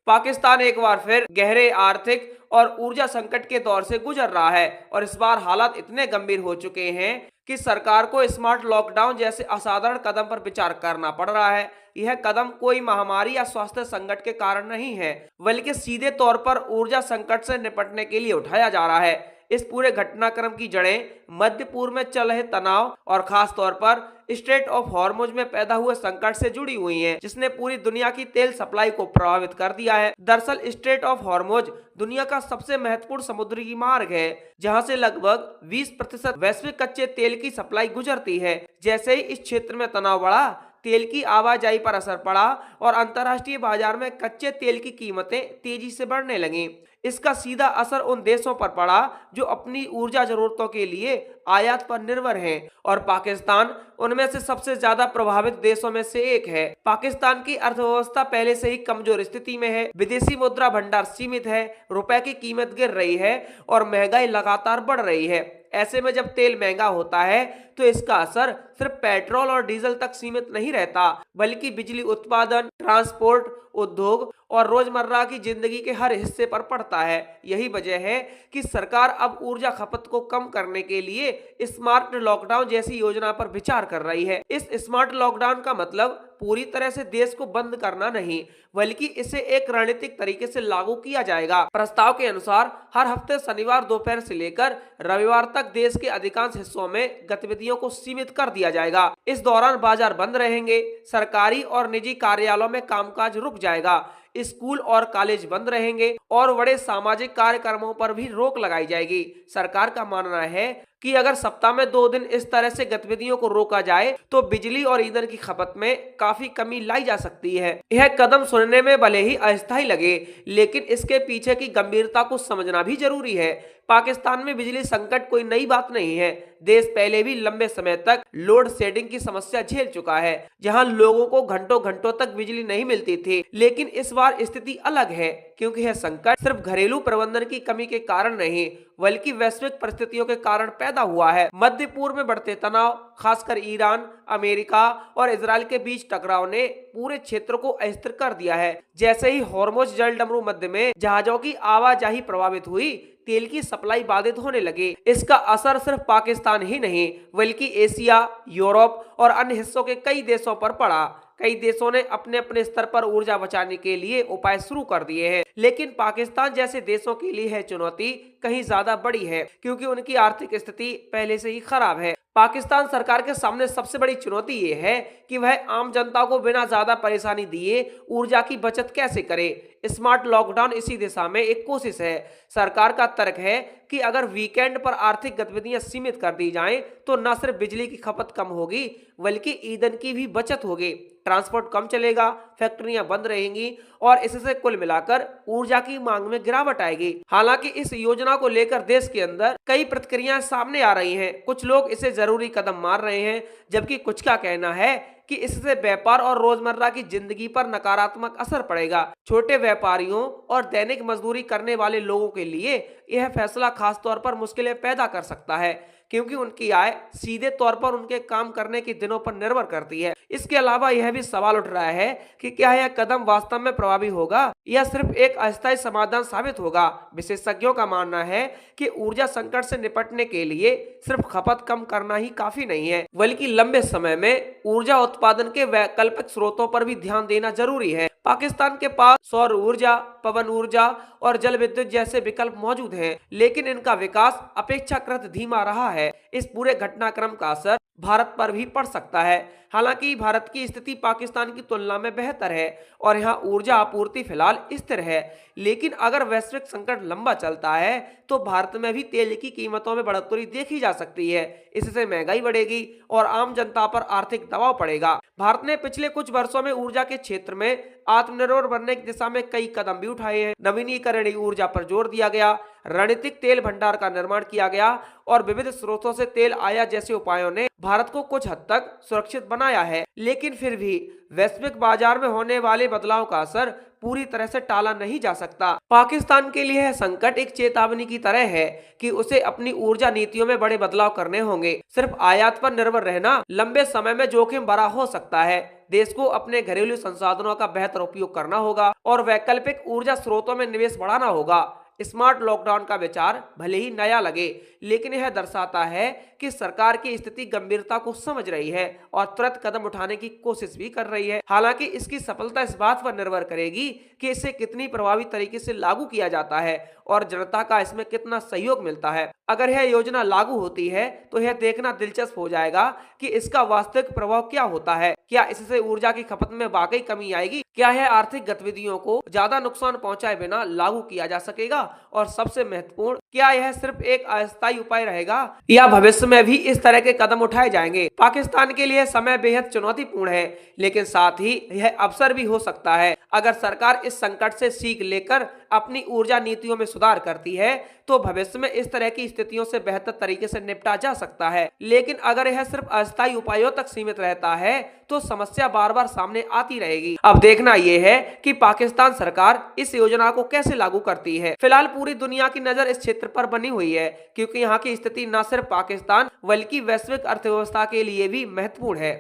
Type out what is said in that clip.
पाकिस्तान एक बार फिर गहरे आर्थिक और ऊर्जा संकट के दौर से गुजर रहा है और इस बार हालात इतने गंभीर हो चुके हैं कि सरकार को स्मार्ट लॉकडाउन जैसे असाधारण कदम पर विचार करना पड़ रहा है। यह कदम कोई महामारी या स्वास्थ्य संकट के कारण नहीं है, बल्कि सीधे तौर पर ऊर्जा संकट से निपटने के लिए उठाया जा रहा है। इस पूरे घटनाक्रम की जड़ें मध्य पूर्व में चल रहे तनाव और खास तौर पर स्ट्रेट ऑफ हॉर्मुज में पैदा हुए संकट से जुड़ी हुई हैं, जिसने पूरी दुनिया की तेल सप्लाई को प्रभावित कर दिया है। दरअसल स्ट्रेट ऑफ हॉर्मुज दुनिया का सबसे महत्वपूर्ण समुद्री मार्ग है, जहां से लगभग 20% वैश्विक कच्चे तेल की सप्लाई गुजरती है। जैसे ही इस क्षेत्र में तनाव बढ़ा, तेल की आवाजाही पर असर पड़ा और अंतर्राष्ट्रीय बाजार में कच्चे तेल की कीमतें तेजी से बढ़ने लगीं। इसका सीधा असर उन देशों पर पड़ा जो अपनी ऊर्जा जरूरतों के लिए आयात पर निर्भर हैं और पाकिस्तान उनमें से सबसे ज्यादा प्रभावित देशों में से एक है। पाकिस्तान की अर्थव्यवस्था पहले से ही कमजोर स्थिति में है, विदेशी मुद्रा भंडार सीमित है, रुपए की कीमत गिर रही है और महंगाई लगातार बढ़ रही है। ऐसे में जब तेल महंगा होता है तो इसका असर सिर्फ पेट्रोल और डीजल तक सीमित नहीं रहता, बल्कि बिजली उत्पादन, ट्रांसपोर्ट, उद्योग और रोजमर्रा की जिंदगी के हर हिस्से पर पड़ता है। यही वजह है कि सरकार अब ऊर्जा खपत को कम करने के लिए स्मार्ट लॉकडाउन जैसी योजना पर विचार कर रही है। इस स्मार्ट लॉकडाउन का मतलब पूरी तरह से देश को बंद करना नहीं, बल्कि इसे एक रणनीतिक तरीके से लागू किया जाएगा। प्रस्ताव के अनुसार हर हफ्ते शनिवार दोपहर से लेकर रविवार तक देश के अधिकांश हिस्सों में गतिविधियों को सीमित कर दिया जाएगा। इस दौरान बाजार बंद रहेंगे, सरकारी और निजी कार्यालयों में कामकाज रुक जाएगा, स्कूल और कॉलेज बंद रहेंगे और बड़े सामाजिक कार्यक्रमों पर भी रोक लगाई जाएगी। सरकार का मानना है कि अगर सप्ताह में 2 दिन इस तरह से गतिविधियों को रोका जाए तो बिजली और ईंधन की खपत में काफी कमी लाई जा सकती है। यह कदम सुनने में भले ही अस्थायी लगे, लेकिन इसके पीछे की गंभीरता को समझना भी जरूरी है। पाकिस्तान में बिजली संकट कोई नई बात नहीं है। देश पहले भी लंबे समय तक लोड शेडिंग की समस्या झेल चुका है, जहां लोगों को घंटों घंटों तक बिजली नहीं मिलती थी। लेकिन इस बार स्थिति अलग है, क्योंकि यह संकट सिर्फ घरेलू प्रबंधन की कमी के कारण नहीं, बल्कि वैश्विक परिस्थितियों के कारण पैदा हुआ है। मध्य पूर्व में बढ़ते तनाव, खासकर ईरान, अमेरिका और इजराइल के बीच टकराव ने पूरे क्षेत्र को अस्थिर कर दिया है। जैसे ही हॉर्मुज जलडमरू मध्य में जहाजों की आवाजाही प्रभावित हुई, तेल की सप्लाई बाधित होने लगी। इसका असर सिर्फ पाकिस्तान ही नहीं, बल्कि एशिया, यूरोप और अन्य हिस्सों के कई देशों पर पड़ा। कई देशों ने अपने अपने स्तर पर ऊर्जा बचाने के लिए उपाय शुरू कर दिए हैं, लेकिन पाकिस्तान जैसे देशों के लिए यह चुनौती कहीं ज्यादा बड़ी है, क्योंकि उनकी आर्थिक स्थिति पहले से ही खराब है। पाकिस्तान सरकार के सामने सबसे बड़ी चुनौती ये है कि वह आम जनता को बिना ज्यादा परेशानी दिए ऊर्जा की बचत कैसे करे। स्मार्ट लॉकडाउन इसी दिशा में एक कोशिश है। सरकार का तर्क है कि अगर वीकेंड पर आर्थिक गतिविधियां सीमित कर दी जाएं, तो न सिर्फ बिजली की खपत कम होगी, बल्कि ईंधन की भी बचत होगी, ट्रांसपोर्ट कम चलेगा, फैक्ट्रियां बंद रहेंगी और इससे कुल मिलाकर ऊर्जा की मांग में गिरावट आएगी। हालांकि इस योजना को लेकर देश के अंदर कई प्रतिक्रियाएं सामने आ रही हैं। कुछ लोग इसे जरूरी कदम मान रहे हैं, जबकि कुछ का कहना है कि इससे व्यापार और रोजमर्रा की जिंदगी पर नकारात्मक असर पड़ेगा। छोटे व्यापारियों और दैनिक मजदूरी करने वाले लोगों के लिए यह फैसला खासतौर पर मुश्किलें पैदा कर सकता है, क्योंकि उनकी आय सीधे तौर पर उनके काम करने के दिनों पर निर्भर करती है। इसके अलावा यह भी सवाल उठ रहा है कि क्या यह कदम वास्तव में प्रभावी होगा या सिर्फ एक अस्थायी समाधान साबित होगा। विशेषज्ञों का मानना है कि ऊर्जा संकट से निपटने के लिए सिर्फ खपत कम करना ही काफी नहीं है, बल्कि लंबे समय में ऊर्जा उत्पादन के वैकल्पिक स्रोतों पर भी ध्यान देना जरूरी है। पाकिस्तान के पास सौर ऊर्जा, पवन ऊर्जा और जल विद्युत जैसे विकल्प मौजूद हैं, लेकिन इनका विकास अपेक्षाकृत धीमा रहा है। इस पूरे घटनाक्रम का असर भारत पर भी पड़ सकता है। हालांकि भारत की स्थिति पाकिस्तान की तुलना में बेहतर है और यहाँ ऊर्जा आपूर्ति फिलहाल स्थिर है, लेकिन अगर वैश्विक संकट लंबा चलता है तो भारत में भी तेल की कीमतों में बढ़ोतरी देखी जा सकती है। इससे महंगाई बढ़ेगी और आम जनता पर आर्थिक दबाव पड़ेगा। भारत ने पिछले कुछ वर्षों में ऊर्जा के क्षेत्र में आत्मनिर्भर बनने की दिशा में कई कदम भी उठाए हैं। नवीनीकरणीय ऊर्जा पर जोर दिया गया, रणनीतिक तेल भंडार का निर्माण किया गया और विविध स्रोतों से तेल आयात जैसे उपायों ने भारत को कुछ हद तक सुरक्षित बनाया है। लेकिन फिर भी वैश्विक बाजार में होने वाले बदलाव का असर पूरी तरह से टाला नहीं जा सकता। पाकिस्तान के लिए यह संकट एक चेतावनी की तरह है कि उसे अपनी ऊर्जा नीतियों में बड़े बदलाव करने होंगे। सिर्फ आयात पर निर्भर रहना लंबे समय में जोखिम भरा हो सकता है। देश को अपने घरेलू संसाधनों का बेहतर उपयोग करना होगा और वैकल्पिक ऊर्जा स्रोतों में निवेश बढ़ाना होगा। स्मार्ट लॉकडाउन का विचार भले ही नया लगे, लेकिन यह दर्शाता है कि सरकार की स्थिति गंभीरता को समझ रही है और तुरंत कदम उठाने की कोशिश भी कर रही है। हालांकि इसकी सफलता इस बात पर निर्भर करेगी कि इसे कितनी प्रभावी तरीके से लागू किया जाता है और जनता का इसमें कितना सहयोग मिलता है। अगर यह योजना लागू होती है तो यह देखना दिलचस्प हो जाएगा कि इसका वास्तविक प्रभाव क्या होता है। क्या इससे ऊर्जा की खपत में वाकई कमी आएगी? क्या यह आर्थिक गतिविधियों को ज्यादा नुकसान पहुंचाए बिना लागू किया जा सकेगा? और सबसे महत्वपूर्ण, क्या यह सिर्फ एक अस्थायी उपाय रहेगा या भविष्य में भी इस तरह के कदम उठाए जाएंगे? पाकिस्तान के लिए समय बेहद चुनौतीपूर्ण है, लेकिन साथ ही यह अवसर भी हो सकता है। अगर सरकार इस संकट से सीख लेकर अपनी ऊर्जा नीतियों में सुधार करती है तो भविष्य में इस तरह की स्थितियों से बेहतर तरीके से निपटा जा सकता है। लेकिन अगर यह सिर्फ अस्थायी उपायों तक सीमित रहता है तो समस्या बार बार सामने आती रहेगी। अब देखना यह है कि पाकिस्तान सरकार इस योजना को कैसे लागू करती है। फिलहाल पूरी दुनिया की नजर इस क्षेत्र पर बनी हुई है, क्योंकि यहाँ की स्थिति न सिर्फ पाकिस्तान बल्कि वैश्विक अर्थव्यवस्था के लिए भी महत्वपूर्ण है।